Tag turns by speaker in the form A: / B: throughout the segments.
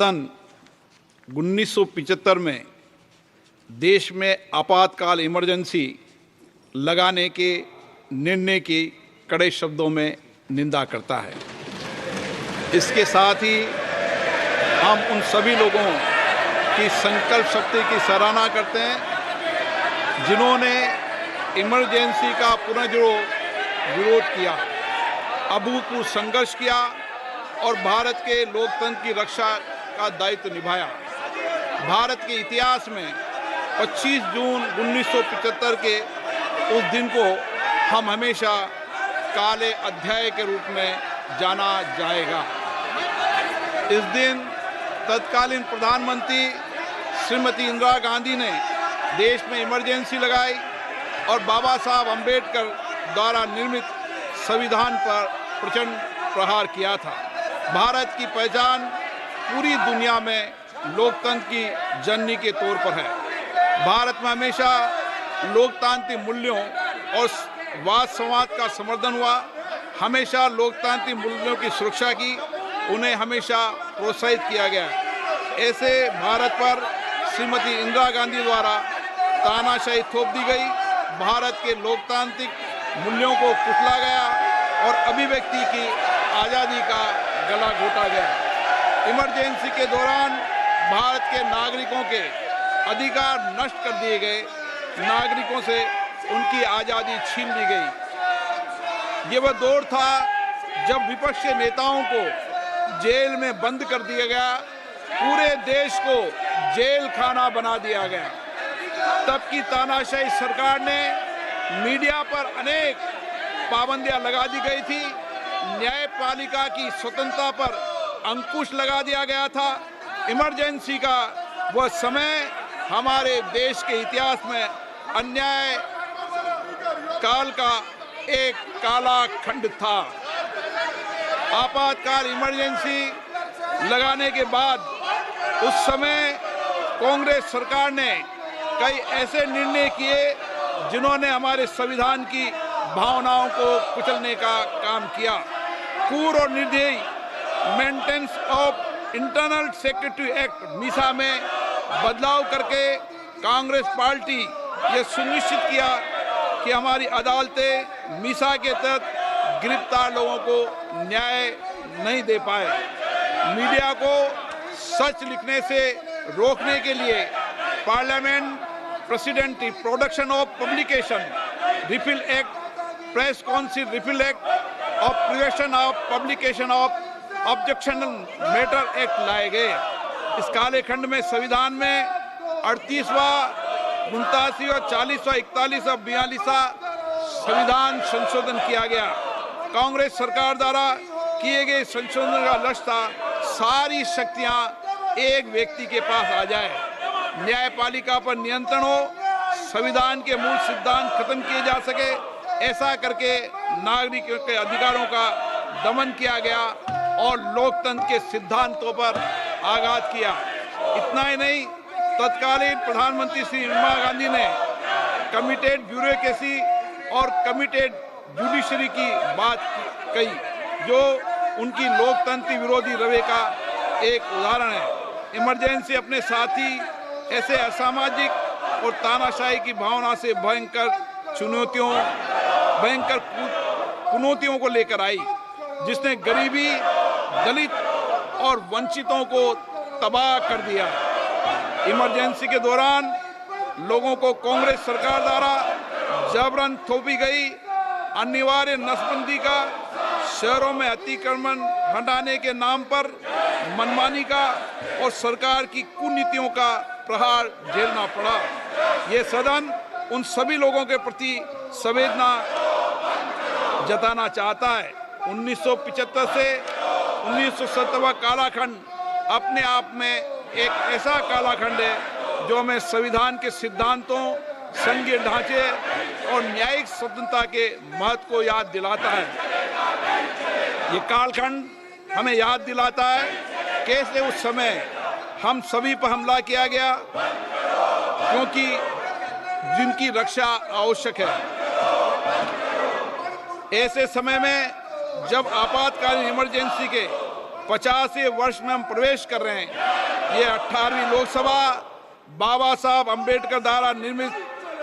A: सन 1975 में देश में आपातकाल इमरजेंसी लगाने के निर्णय की कड़े शब्दों में निंदा करता है। इसके साथ ही हम उन सभी लोगों की संकल्प शक्ति की सराहना करते हैं जिन्होंने इमरजेंसी का विरोध किया, अभूतपूर्व संघर्ष किया और भारत के लोकतंत्र की रक्षा का दायित्व निभाया। भारत के इतिहास में 25 जून 1975 के उस दिन को हम हमेशा काले अध्याय के रूप में जाना जाएगा। इस दिन तत्कालीन प्रधानमंत्री श्रीमती इंदिरा गांधी ने देश में इमरजेंसी लगाई और बाबा साहब अम्बेडकर द्वारा निर्मित संविधान पर प्रचंड प्रहार किया था। भारत की पहचान पूरी दुनिया में लोकतंत्र की जननी के तौर पर है। भारत में हमेशा लोकतांत्रिक मूल्यों और वाद संवाद का समर्थन हुआ, हमेशा लोकतांत्रिक मूल्यों की सुरक्षा की, उन्हें हमेशा प्रोत्साहित किया गया। ऐसे भारत पर श्रीमती इंदिरा गांधी द्वारा तानाशाही थोप दी गई, भारत के लोकतांत्रिक मूल्यों को कुचला गया और अभिव्यक्ति की आज़ादी का गला घोटा गया। इमरजेंसी के दौरान भारत के नागरिकों के अधिकार नष्ट कर दिए गए, नागरिकों से उनकी आज़ादी छीन ली गई। ये वह दौर था जब विपक्ष के नेताओं को जेल में बंद कर दिया गया, पूरे देश को जेल खाना बना दिया गया। तब की तानाशाही सरकार ने मीडिया पर अनेक पाबंदियां लगा दी गई थी, न्यायपालिका की स्वतंत्रता पर अंकुश लगा दिया गया था। इमरजेंसी का वह समय हमारे देश के इतिहास में अन्याय काल का एक काला खंड था। आपातकाल इमरजेंसी लगाने के बाद उस समय कांग्रेस सरकार ने कई ऐसे निर्णय किए जिन्होंने हमारे संविधान की भावनाओं को कुचलने का काम किया। क्रूर और निर्दयी maintenance of internal security act Misa में बदलाव करके कांग्रेस पार्टी ये सुनिश्चित किया कि हमारी अदालतें मीसा के तहत गिरफ्तार लोगों को न्याय नहीं दे पाए। मीडिया को सच लिखने से रोकने के लिए parliament president production of publication repeal act, press council repeal act और prevention of publication of objectionable matter act लाए गए। इस काले खंड में संविधान में 38वां, 89वां, 40वां, 41वां, 42वां संविधान संशोधन किया गया। कांग्रेस सरकार द्वारा किए गए संशोधन का लक्ष्य था सारी शक्तियां एक व्यक्ति के पास आ जाए, न्यायपालिका पर नियंत्रण हो, संविधान के मूल सिद्धांत खत्म किए जा सके। ऐसा करके नागरिकों के अधिकारों का दमन किया गया और लोकतंत्र के सिद्धांतों पर आघात किया। इतना ही नहीं, तत्कालीन प्रधानमंत्री श्री इंदिरा गांधी ने कमिटेड ब्यूरोक्रेसी और कमिटेड जुडिशरी की बात कही, जो उनकी लोकतंत्र विरोधी रवैये का एक उदाहरण है। इमरजेंसी अपने साथ ही ऐसे असामाजिक और तानाशाही की भावना से भयंकर चुनौतियों को लेकर आई, जिसने गरीबी, दलित और वंचितों को तबाह कर दिया। इमरजेंसी के दौरान लोगों को कांग्रेस सरकार द्वारा जबरन थोपी गई अनिवार्य नसबंदी का, शहरों में अतिक्रमण हटाने के नाम पर मनमानी का और सरकार की कुनीतियों का प्रहार झेलना पड़ा। ये सदन उन सभी लोगों के प्रति संवेदना जताना चाहता है। 1975 से 1970 कालाखंड अपने आप में एक ऐसा कालाखंड है जो हमें संविधान के सिद्धांतों, संघीय ढांचे और न्यायिक स्वतंत्रता के महत्व को याद दिलाता है। ये कालखंड हमें याद दिलाता है कैसे उस समय हम सभी पर हमला किया गया, क्योंकि जिनकी रक्षा आवश्यक है। ऐसे समय में जब आपातकालीन इमरजेंसी के 50वें वर्ष में हम प्रवेश कर रहे हैं। ये 18वीं लोकसभा बाबा साहब अंबेडकर द्वारा निर्मित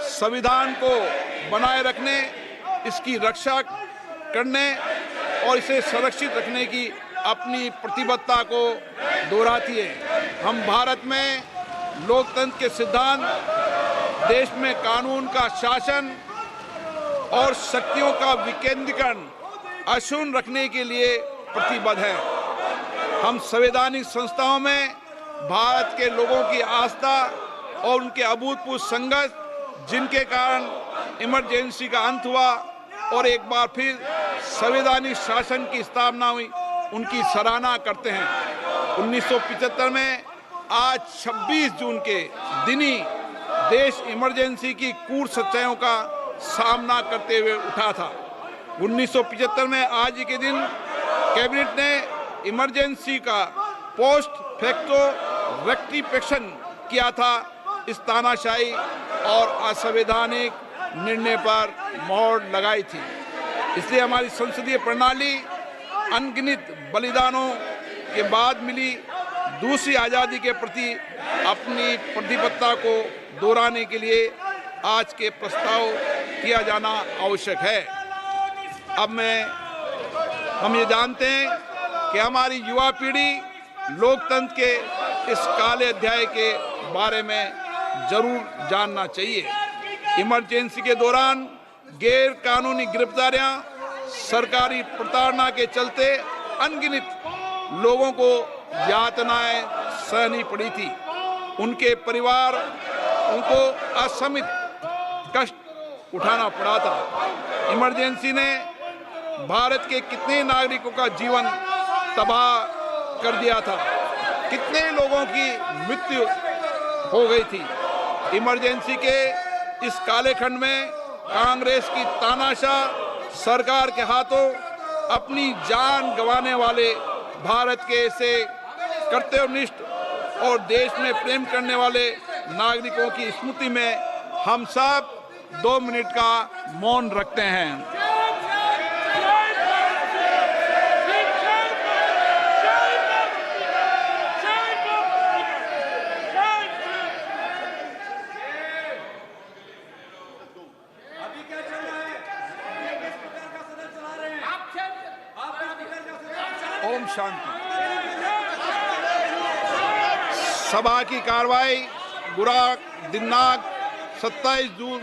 A: संविधान को बनाए रखने, इसकी रक्षा करने और इसे संरक्षित रखने की अपनी प्रतिबद्धता को दोहराती है। हम भारत में लोकतंत्र के सिद्धांत, देश में कानून का शासन और शक्तियों का विकेंद्रीकरण अक्षुण्ण रखने के लिए प्रतिबद्ध हैं। हम संवैधानिक संस्थाओं में भारत के लोगों की आस्था और उनके अभूतपूर्व संघर्ष, जिनके कारण इमरजेंसी का अंत हुआ और एक बार फिर संवैधानिक शासन की स्थापना हुई, उनकी सराहना करते हैं। 1975 में आज 26 जून के दिन ही देश इमरजेंसी की क्रूर सच्चाइयों का सामना करते हुए उठा था। 1975 में आज के दिन कैबिनेट ने इमरजेंसी का पोस्ट फैक्टो रेक्टिफिकेशन किया था। इस तानाशाही और असंवैधानिक निर्णय पर मोहर लगाई थी। इसलिए हमारी संसदीय प्रणाली अनगिनत बलिदानों के बाद मिली दूसरी आज़ादी के प्रति अपनी प्रतिबद्धता को दोहराने के लिए आज के प्रस्ताव किया जाना आवश्यक है। अब हम ये जानते हैं कि हमारी युवा पीढ़ी लोकतंत्र के इस काले अध्याय के बारे में जरूर जानना चाहिए। इमरजेंसी के दौरान गैर कानूनी गिरफ्तारियां, सरकारी प्रताड़ना के चलते अनगिनत लोगों को यातनाएं सहनी पड़ी थी। उनके परिवार उनको असमित कष्ट उठाना पड़ा था। इमरजेंसी ने भारत के कितने नागरिकों का जीवन तबाह कर दिया था, कितने लोगों की मृत्यु हो गई थी। इमरजेंसी के इस काले खंड में कांग्रेस की तानाशाह सरकार के हाथों अपनी जान गंवाने वाले भारत के ऐसे कर्तव्यनिष्ठ और देश में प्रेम करने वाले नागरिकों की स्मृति में हम सब 2 मिनट का मौन रखते हैं। ओम शांति। सभा की कार्रवाई दिनांक 27 जून